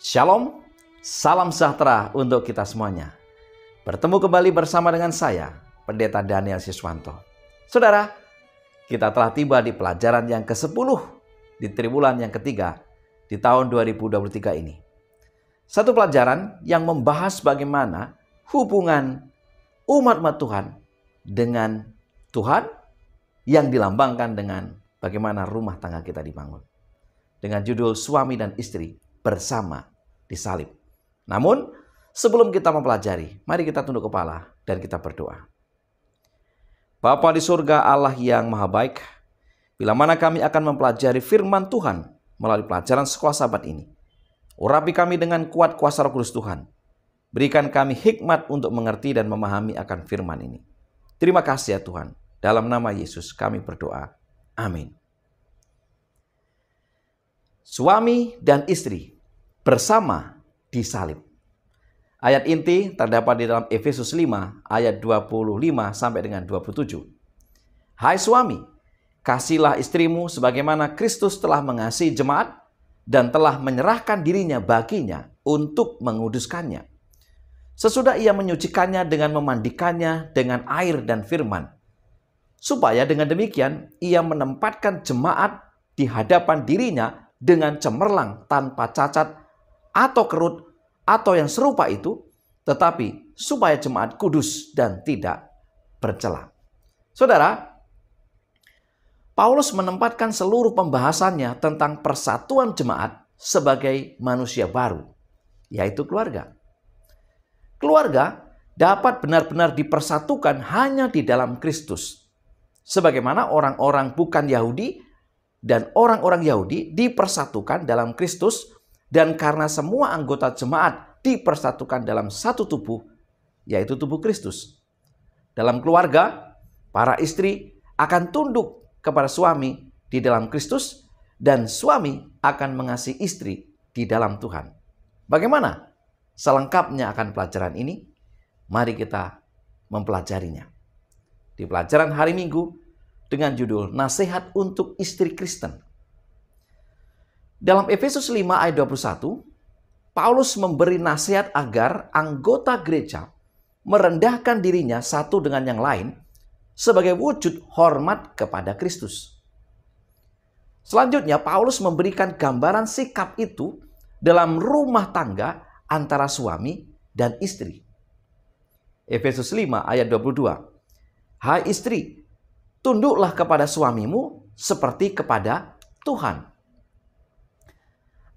Shalom, salam sejahtera untuk kita semuanya. Bertemu kembali bersama dengan saya, Pendeta Daniel Siswanto. Saudara, kita telah tiba di pelajaran yang ke-10 di triwulan yang ketiga di tahun 2023 ini. Satu pelajaran yang membahas bagaimana hubungan umat Tuhan dengan Tuhan yang dilambangkan dengan bagaimana rumah tangga kita dibangun. Dengan judul Suami dan Istri Bersama Disalib. Namun, sebelum kita mempelajari, mari kita tunduk kepala dan kita berdoa. Bapa di surga, Allah yang maha baik, bila mana kami akan mempelajari firman Tuhan melalui pelajaran sekolah sahabat ini, urapi kami dengan kuat kuasa Roh Kudus Tuhan. Berikan kami hikmat untuk mengerti dan memahami akan firman ini. Terima kasih ya Tuhan. Dalam nama Yesus kami berdoa. Amin. Suami dan istri bersama disalib. Ayat inti terdapat di dalam Efesus 5 ayat 25 sampai dengan 27. Hai suami, kasihilah istrimu sebagaimana Kristus telah mengasihi jemaat dan telah menyerahkan dirinya baginya untuk menguduskannya. Sesudah ia menyucikannya dengan memandikannya dengan air dan firman, supaya dengan demikian ia menempatkan jemaat di hadapan dirinya dengan cemerlang tanpa cacat atau kerut atau yang serupa itu, tetapi supaya jemaat kudus dan tidak bercela. Saudara, Paulus menempatkan seluruh pembahasannya tentang persatuan jemaat sebagai manusia baru, yaitu keluarga. Keluarga dapat benar-benar dipersatukan hanya di dalam Kristus. Sebagaimana orang-orang bukan Yahudi dan orang-orang Yahudi dipersatukan dalam Kristus, dan karena semua anggota jemaat dipersatukan dalam satu tubuh, yaitu tubuh Kristus. Dalam keluarga, para istri akan tunduk kepada suami di dalam Kristus, dan suami akan mengasihi istri di dalam Tuhan. Bagaimana selengkapnya akan pelajaran ini? Mari kita mempelajarinya. Di pelajaran hari Minggu, dengan judul Nasihat untuk Istri Kristen. Dalam Efesus 5 ayat 21, Paulus memberi nasihat agar anggota gereja merendahkan dirinya satu dengan yang lain sebagai wujud hormat kepada Kristus. Selanjutnya, Paulus memberikan gambaran sikap itu dalam rumah tangga antara suami dan istri. Efesus 5 ayat 22. Hai istri, tunduklah kepada suamimu seperti kepada Tuhan.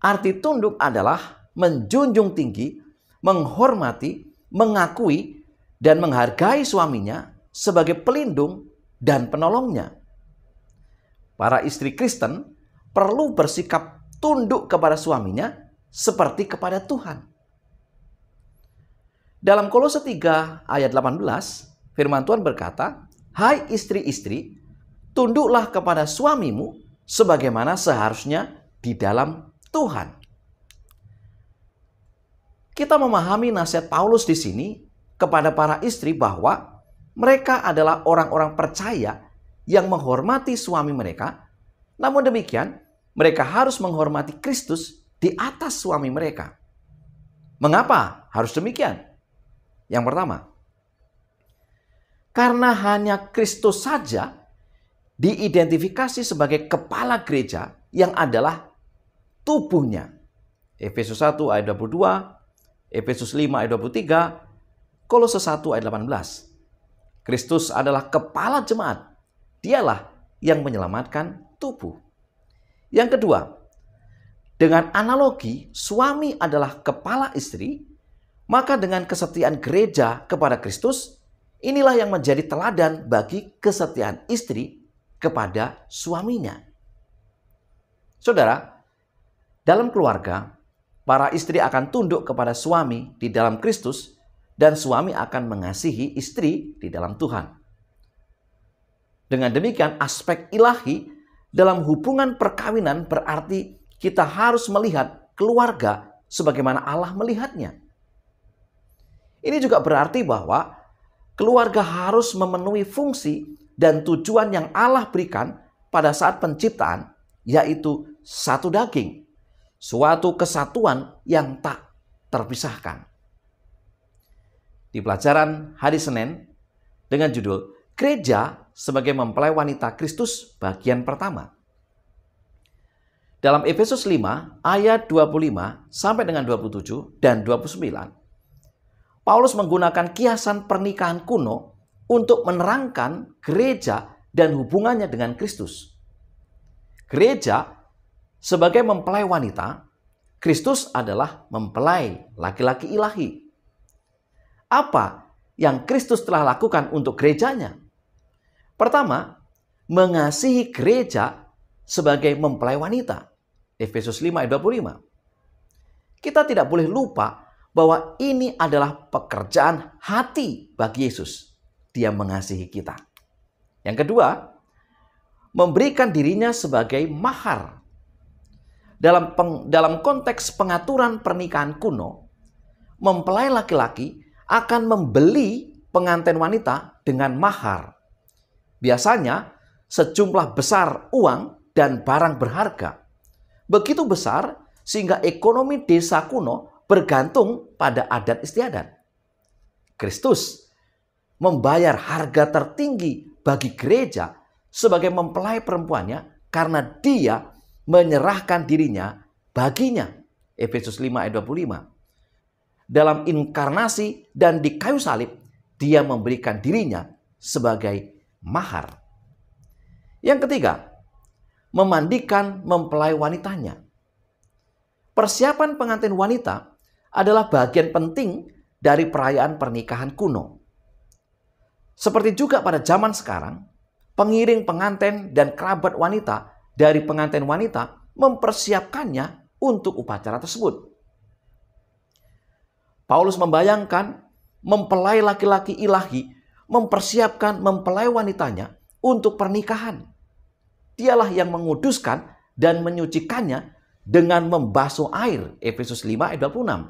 Arti tunduk adalah menjunjung tinggi, menghormati, mengakui, dan menghargai suaminya sebagai pelindung dan penolongnya. Para istri Kristen perlu bersikap tunduk kepada suaminya seperti kepada Tuhan. Dalam Kolose 3 ayat 18, firman Tuhan berkata, hai istri-istri, tunduklah kepada suamimu sebagaimana seharusnya di dalam Tuhan. Kita memahami nasihat Paulus di sini kepada para istri bahwa mereka adalah orang-orang percaya yang menghormati suami mereka. Namun demikian, mereka harus menghormati Kristus di atas suami mereka. Mengapa harus demikian? Yang pertama, karena hanya Kristus saja diidentifikasi sebagai kepala gereja yang adalah tubuhnya. Efesus 1 ayat 22, Efesus 5 ayat 23, Kolose 1 ayat 18. Kristus adalah kepala jemaat. Dialah yang menyelamatkan tubuh. Yang kedua, dengan analogi suami adalah kepala istri, maka dengan kesetiaan gereja kepada Kristus, inilah yang menjadi teladan bagi kesetiaan istri kepada suaminya. Saudara, dalam keluarga, para istri akan tunduk kepada suami di dalam Kristus dan suami akan mengasihi istri di dalam Tuhan. Dengan demikian, aspek ilahi dalam hubungan perkawinan berarti kita harus melihat keluarga sebagaimana Allah melihatnya. Ini juga berarti bahwa keluarga harus memenuhi fungsi dan tujuan yang Allah berikan pada saat penciptaan, yaitu satu daging. suatu kesatuan yang tak terpisahkan. Di pelajaran hari Senin dengan judul Gereja sebagai Mempelai Wanita Kristus bagian pertama. Dalam Efesus 5 ayat 25 sampai dengan 27 dan 29, Paulus menggunakan kiasan pernikahan kuno untuk menerangkan gereja dan hubungannya dengan Kristus. Gereja sebagai mempelai wanita, Kristus adalah mempelai laki-laki ilahi. Apa yang Kristus telah lakukan untuk gerejanya? Pertama, mengasihi gereja sebagai mempelai wanita. Efesus 5 ayat 25. Kita tidak boleh lupa bahwa ini adalah pekerjaan hati bagi Yesus. Dia mengasihi kita. Yang kedua, memberikan dirinya sebagai mahar. Dalam konteks pengaturan pernikahan kuno, mempelai laki-laki akan membeli pengantin wanita dengan mahar. Biasanya sejumlah besar uang dan barang berharga. Begitu besar sehingga ekonomi desa kuno bergantung pada adat istiadat. Kristus membayar harga tertinggi bagi gereja sebagai mempelai perempuannya karena dia menyerahkan dirinya baginya. Efesus 5 ayat 25. Dalam inkarnasi dan di kayu salib, dia memberikan dirinya sebagai mahar. Yang ketiga, memandikan mempelai wanitanya. Persiapan pengantin wanita adalah bagian penting dari perayaan pernikahan kuno. Seperti juga pada zaman sekarang, pengiring pengantin dan kerabat wanita dari pengantin wanita mempersiapkannya untuk upacara tersebut. Paulus membayangkan mempelai laki-laki ilahi mempersiapkan mempelai wanitanya untuk pernikahan. Dialah yang menguduskan dan menyucikannya dengan membasuh air. Efesus 5 ayat 26.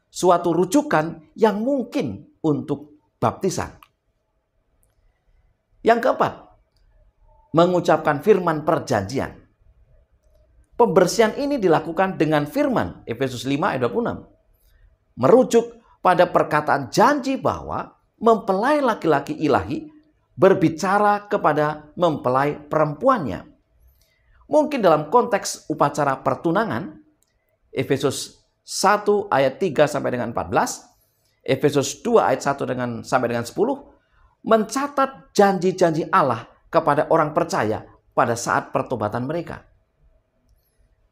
Suatu rujukan yang mungkin untuk baptisan. Yang keempat, mengucapkan firman perjanjian. Pembersihan ini dilakukan dengan firman. Efesus 5 ayat 26. Merujuk pada perkataan janji bahwa mempelai laki-laki ilahi berbicara kepada mempelai perempuannya. Mungkin dalam konteks upacara pertunangan, Efesus 1 ayat 3 sampai dengan 14, Efesus 2 ayat 1 sampai dengan 10, mencatat janji-janji Allah kepada orang percaya pada saat pertobatan mereka.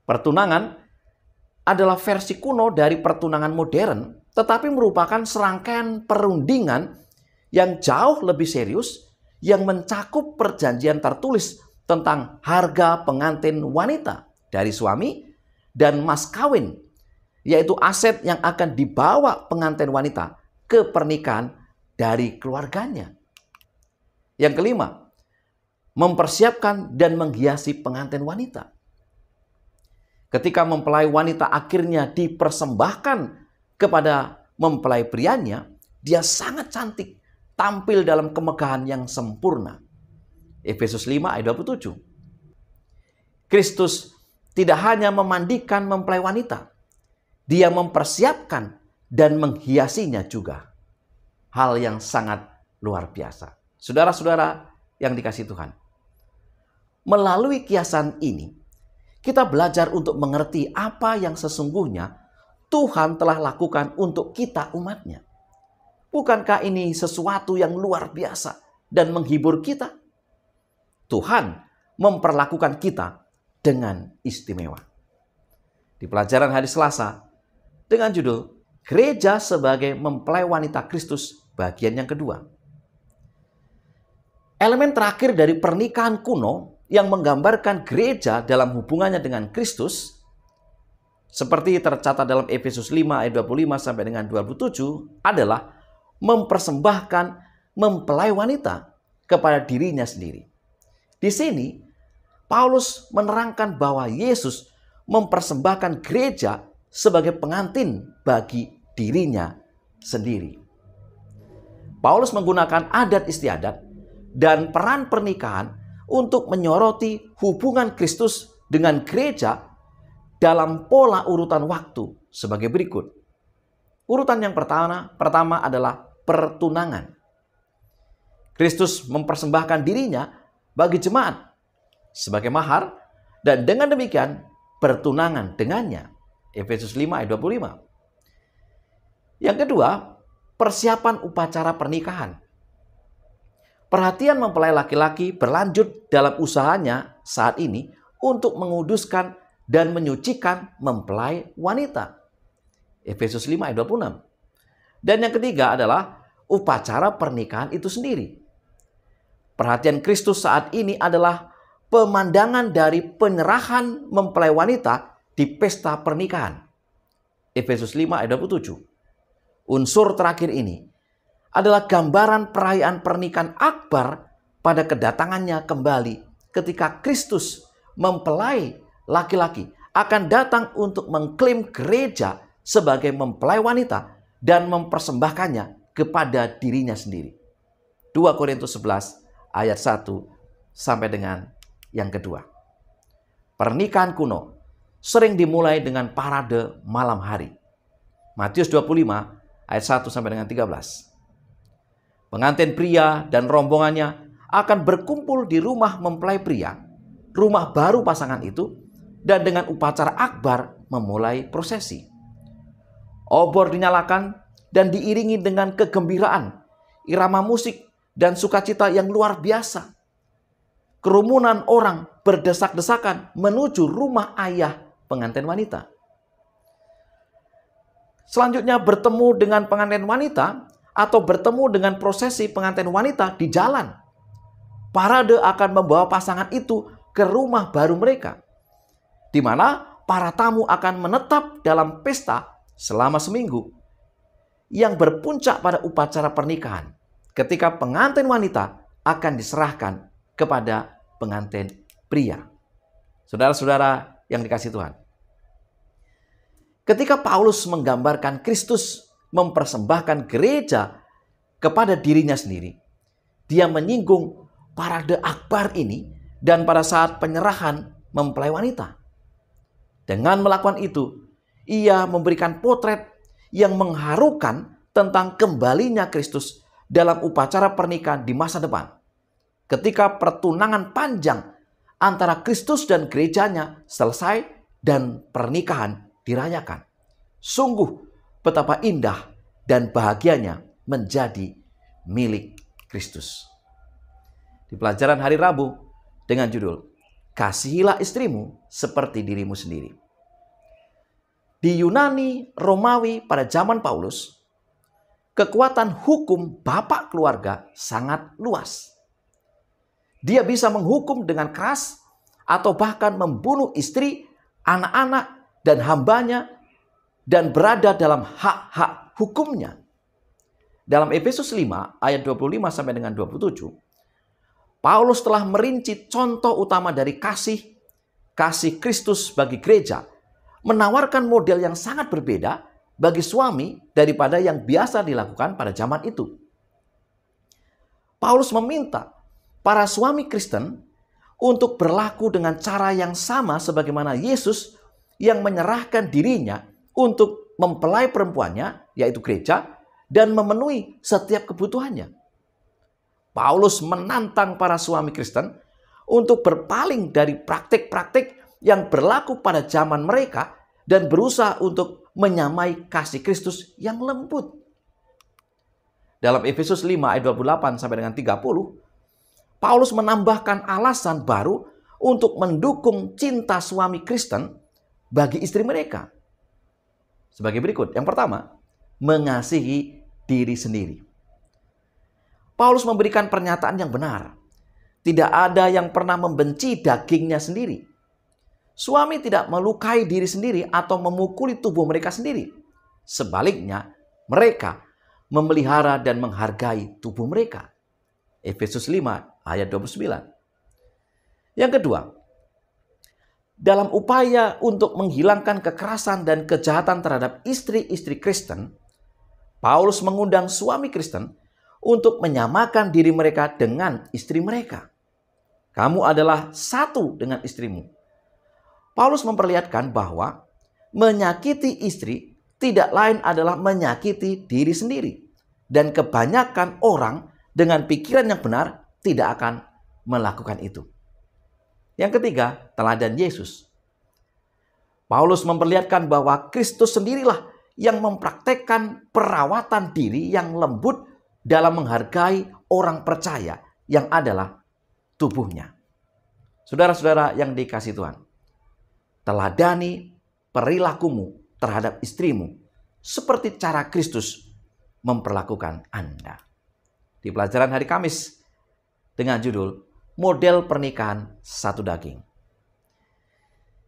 Pertunangan adalah versi kuno dari pertunangan modern, tetapi merupakan serangkaian perundingan yang jauh lebih serius yang mencakup perjanjian tertulis tentang harga pengantin wanita dari suami dan mas kawin, yaitu aset yang akan dibawa pengantin wanita ke pernikahan dari keluarganya. Yang kelima, mempersiapkan dan menghiasi pengantin wanita. Ketika mempelai wanita akhirnya dipersembahkan kepada mempelai prianya, dia sangat cantik, tampil dalam kemegahan yang sempurna. Efesus 5 ayat 27. Kristus tidak hanya memandikan mempelai wanita, dia mempersiapkan dan menghiasinya juga. Hal yang sangat luar biasa. Saudara-saudara yang dikasihi Tuhan, melalui kiasan ini, kita belajar untuk mengerti apa yang sesungguhnya Tuhan telah lakukan untuk kita umatnya. Bukankah ini sesuatu yang luar biasa dan menghibur kita? Tuhan memperlakukan kita dengan istimewa. Di pelajaran hari Selasa dengan judul Gereja sebagai Mempelai Wanita Kristus bagian yang kedua. Elemen terakhir dari pernikahan kuno yang menggambarkan gereja dalam hubungannya dengan Kristus, seperti tercatat dalam Efesus 5 ayat 25 sampai dengan 27, adalah mempersembahkan mempelai wanita kepada dirinya sendiri. Di sini, Paulus menerangkan bahwa Yesus mempersembahkan gereja sebagai pengantin bagi dirinya sendiri. Paulus menggunakan adat istiadat dan peran pernikahan untuk menyoroti hubungan Kristus dengan gereja dalam pola urutan waktu sebagai berikut. Urutan yang pertama adalah pertunangan. Kristus mempersembahkan dirinya bagi jemaat sebagai mahar, dan dengan demikian pertunangan dengannya. Efesus 5 ayat 25. Yang kedua, persiapan upacara pernikahan. Perhatian mempelai laki-laki berlanjut dalam usahanya saat ini untuk menguduskan dan menyucikan mempelai wanita. Efesus 5 ayat 26. Dan yang ketiga adalah upacara pernikahan itu sendiri. Perhatian Kristus saat ini adalah pemandangan dari penyerahan mempelai wanita di pesta pernikahan. Efesus 5 ayat 27. Unsur terakhir ini adalah gambaran perayaan pernikahan akbar pada kedatangannya kembali ketika Kristus mempelai laki-laki akan datang untuk mengklaim gereja sebagai mempelai wanita dan mempersembahkannya kepada dirinya sendiri. 2 Korintus 11 ayat 1 sampai dengan yang kedua. Pernikahan kuno sering dimulai dengan parade malam hari. Matius 25 ayat 1 sampai dengan 13. Pengantin pria dan rombongannya akan berkumpul di rumah mempelai pria, rumah baru pasangan itu, dan dengan upacara akbar memulai prosesi. Obor dinyalakan dan diiringi dengan kegembiraan, irama musik, dan sukacita yang luar biasa. Kerumunan orang berdesak-desakan menuju rumah ayah pengantin wanita. Selanjutnya bertemu dengan pengantin wanita atau bertemu dengan prosesi pengantin wanita di jalan. Parade akan membawa pasangan itu ke rumah baru mereka, di mana para tamu akan menetap dalam pesta selama seminggu yang berpuncak pada upacara pernikahan, ketika pengantin wanita akan diserahkan kepada pengantin pria. Saudara-saudara yang dikasihi Tuhan, ketika Paulus menggambarkan Kristus mempersembahkan gereja kepada dirinya sendiri, dia menyinggung parade akbar ini dan pada saat penyerahan mempelai wanita. Dengan melakukan itu, ia memberikan potret yang mengharukan tentang kembalinya Kristus dalam upacara pernikahan di masa depan, ketika pertunangan panjang antara Kristus dan gerejanya selesai dan pernikahan dirayakan. Sungguh betapa indah dan bahagianya menjadi milik Kristus. Di pelajaran hari Rabu dengan judul Kasihilah istrimu seperti dirimu sendiri. Di Yunani Romawi pada zaman Paulus, kekuatan hukum bapak keluarga sangat luas. Dia bisa menghukum dengan keras atau bahkan membunuh istri, anak-anak, dan hambanya dan berada dalam hak-hak hukumnya. Dalam Efesus 5 ayat 25 sampai dengan 27, Paulus telah merinci contoh utama dari kasih Kristus bagi gereja, menawarkan model yang sangat berbeda bagi suami daripada yang biasa dilakukan pada zaman itu. Paulus meminta para suami Kristen untuk berlaku dengan cara yang sama sebagaimana Yesus yang menyerahkan dirinya untuk mempelai perempuannya, yaitu gereja, dan memenuhi setiap kebutuhannya. Paulus menantang para suami Kristen untuk berpaling dari praktik-praktik yang berlaku pada zaman mereka dan berusaha untuk menyamai kasih Kristus yang lembut. Dalam Efesus 5 ayat 28 sampai dengan 30, Paulus menambahkan alasan baru untuk mendukung cinta suami Kristen bagi istri mereka. Sebagai berikut. Yang pertama, mengasihi diri sendiri. Paulus memberikan pernyataan yang benar. Tidak ada yang pernah membenci dagingnya sendiri. Suami tidak melukai diri sendiri atau memukuli tubuh mereka sendiri. Sebaliknya, mereka memelihara dan menghargai tubuh mereka. Efesus 5 ayat 29. Yang kedua, dalam upaya untuk menghilangkan kekerasan dan kejahatan terhadap istri-istri Kristen, Paulus mengundang suami Kristen untuk menyamakan diri mereka dengan istri mereka. Kamu adalah satu dengan istrimu. Paulus memperlihatkan bahwa menyakiti istri tidak lain adalah menyakiti diri sendiri. Dan kebanyakan orang dengan pikiran yang benar tidak akan melakukan itu. Yang ketiga, teladan Yesus. Paulus memperlihatkan bahwa Kristus sendirilah yang mempraktekkan perawatan diri yang lembut dalam menghargai orang percaya yang adalah tubuhnya. Saudara-saudara yang dikasihi Tuhan, teladani perilakumu terhadap istrimu seperti cara Kristus memperlakukan Anda. Di pelajaran hari Kamis dengan judul Model Pernikahan Satu Daging.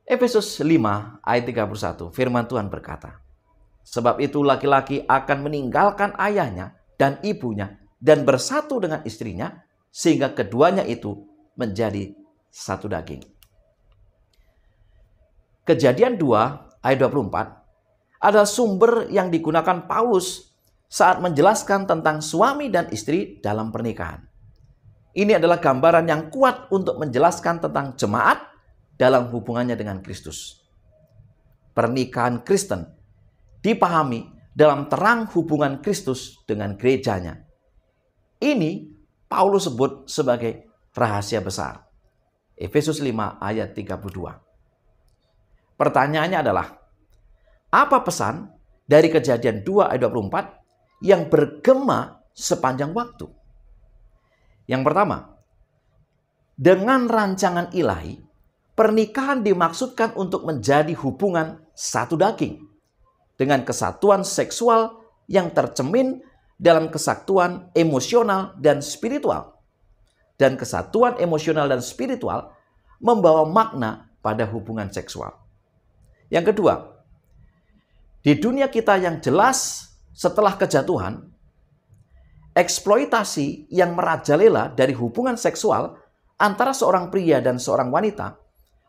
Efesus 5 ayat 31, firman Tuhan berkata, sebab itu laki-laki akan meninggalkan ayahnya dan ibunya dan bersatu dengan istrinya, sehingga keduanya itu menjadi satu daging. Kejadian 2 ayat 24 adalah sumber yang digunakan Paulus saat menjelaskan tentang suami dan istri dalam pernikahan. Ini adalah gambaran yang kuat untuk menjelaskan tentang jemaat dalam hubungannya dengan Kristus. Pernikahan Kristen dipahami dalam terang hubungan Kristus dengan gerejanya. Ini Paulus sebut sebagai rahasia besar. Efesus 5 ayat 32. Pertanyaannya adalah, apa pesan dari Kejadian 2 ayat 24 yang bergema sepanjang waktu? Yang pertama, dengan rancangan ilahi, pernikahan dimaksudkan untuk menjadi hubungan satu daging dengan kesatuan seksual yang tercermin dalam kesatuan emosional dan spiritual. Dan kesatuan emosional dan spiritual membawa makna pada hubungan seksual. Yang kedua, di dunia kita yang jelas setelah kejatuhan, eksploitasi yang merajalela dari hubungan seksual antara seorang pria dan seorang wanita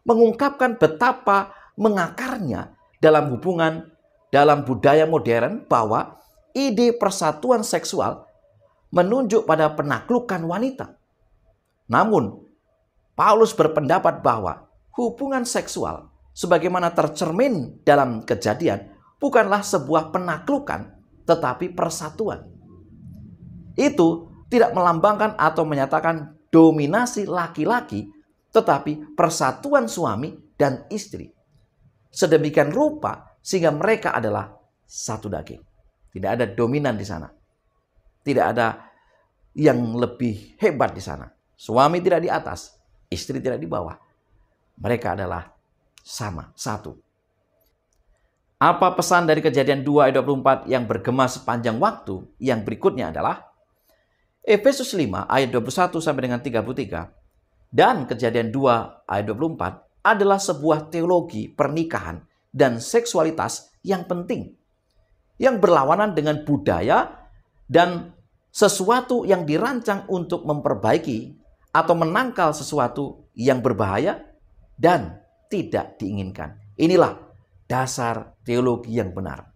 mengungkapkan betapa mengakarnya dalam hubungan dalam budaya modern bahwa ide persatuan seksual menunjuk pada penaklukan wanita. Namun, Paulus berpendapat bahwa hubungan seksual sebagaimana tercermin dalam Kejadian bukanlah sebuah penaklukan, tetapi persatuan. Itu tidak melambangkan atau menyatakan dominasi laki-laki, tetapi persatuan suami dan istri. Sedemikian rupa sehingga mereka adalah satu daging. Tidak ada dominan di sana. Tidak ada yang lebih hebat di sana. Suami tidak di atas, istri tidak di bawah. Mereka adalah sama, satu. Apa pesan dari Kejadian 2 ayat 24 yang bergema sepanjang waktu? Yang berikutnya adalah Efesus 5 ayat 21 sampai dengan 33 dan Kejadian 2 ayat 24 adalah sebuah teologi pernikahan dan seksualitas yang penting, yang berlawanan dengan budaya dan sesuatu yang dirancang untuk memperbaiki atau menangkal sesuatu yang berbahaya dan tidak diinginkan. Inilah dasar teologi yang benar.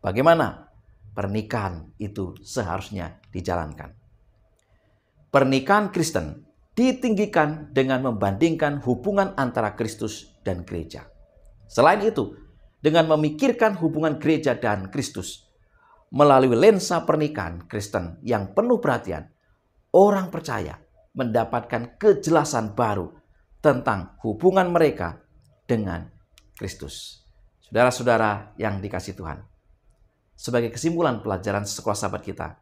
Bagaimana pernikahan itu seharusnya dijalankan? Pernikahan Kristen ditinggikan dengan membandingkan hubungan antara Kristus dan gereja. Selain itu, dengan memikirkan hubungan gereja dan Kristus melalui lensa pernikahan Kristen yang penuh perhatian, orang percaya mendapatkan kejelasan baru tentang hubungan mereka dengan Kristus. Saudara-saudara yang dikasihi Tuhan, sebagai kesimpulan pelajaran sekolah sahabat kita,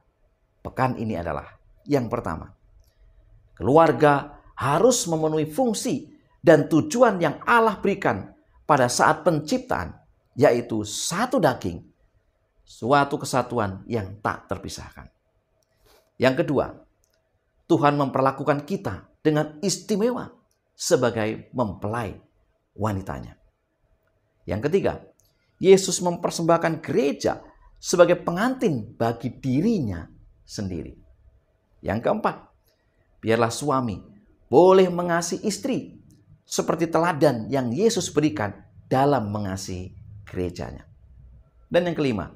pekan ini adalah yang pertama, keluarga harus memenuhi fungsi dan tujuan yang Allah berikan pada saat penciptaan, yaitu satu daging, suatu kesatuan yang tak terpisahkan. Yang kedua, Tuhan memperlakukan kita dengan istimewa sebagai mempelai wanitanya. Yang ketiga, Yesus mempersembahkan gereja sebagai pengantin bagi dirinya sendiri. Yang keempat, biarlah suami boleh mengasihi istri seperti teladan yang Yesus berikan dalam mengasihi gerejanya. Dan yang kelima,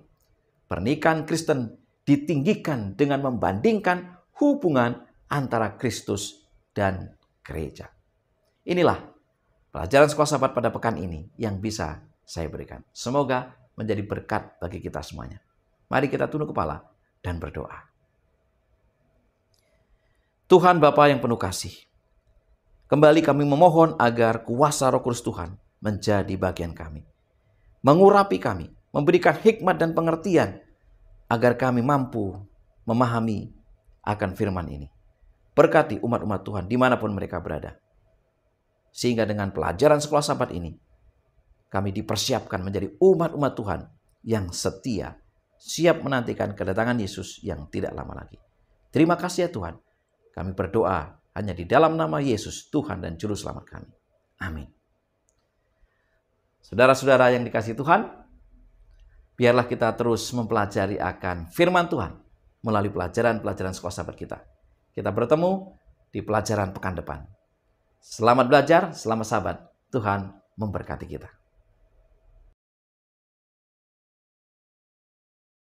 pernikahan Kristen ditinggikan dengan membandingkan hubungan antara Kristus dan gereja. Inilah pelajaran sekolah Sabat pada pekan ini yang bisa saya berikan. Semoga menjadi berkat bagi kita semuanya. Mari kita tunduk kepala dan berdoa. Tuhan Bapa yang penuh kasih, kembali kami memohon agar kuasa Roh Kudus Tuhan menjadi bagian kami. Mengurapi kami, memberikan hikmat dan pengertian agar kami mampu memahami akan firman ini. Berkati umat-umat Tuhan dimanapun mereka berada. Sehingga dengan pelajaran sekolah Sabat ini, kami dipersiapkan menjadi umat-umat Tuhan yang setia, siap menantikan kedatangan Yesus yang tidak lama lagi. Terima kasih ya Tuhan. Kami berdoa hanya di dalam nama Yesus, Tuhan dan Juru Selamat kami. Amin. Saudara-saudara yang dikasihi Tuhan, biarlah kita terus mempelajari akan firman Tuhan melalui pelajaran-pelajaran sekolah Sabat kita. Kita bertemu di pelajaran pekan depan. Selamat belajar, selamat Sabat. Tuhan memberkati kita.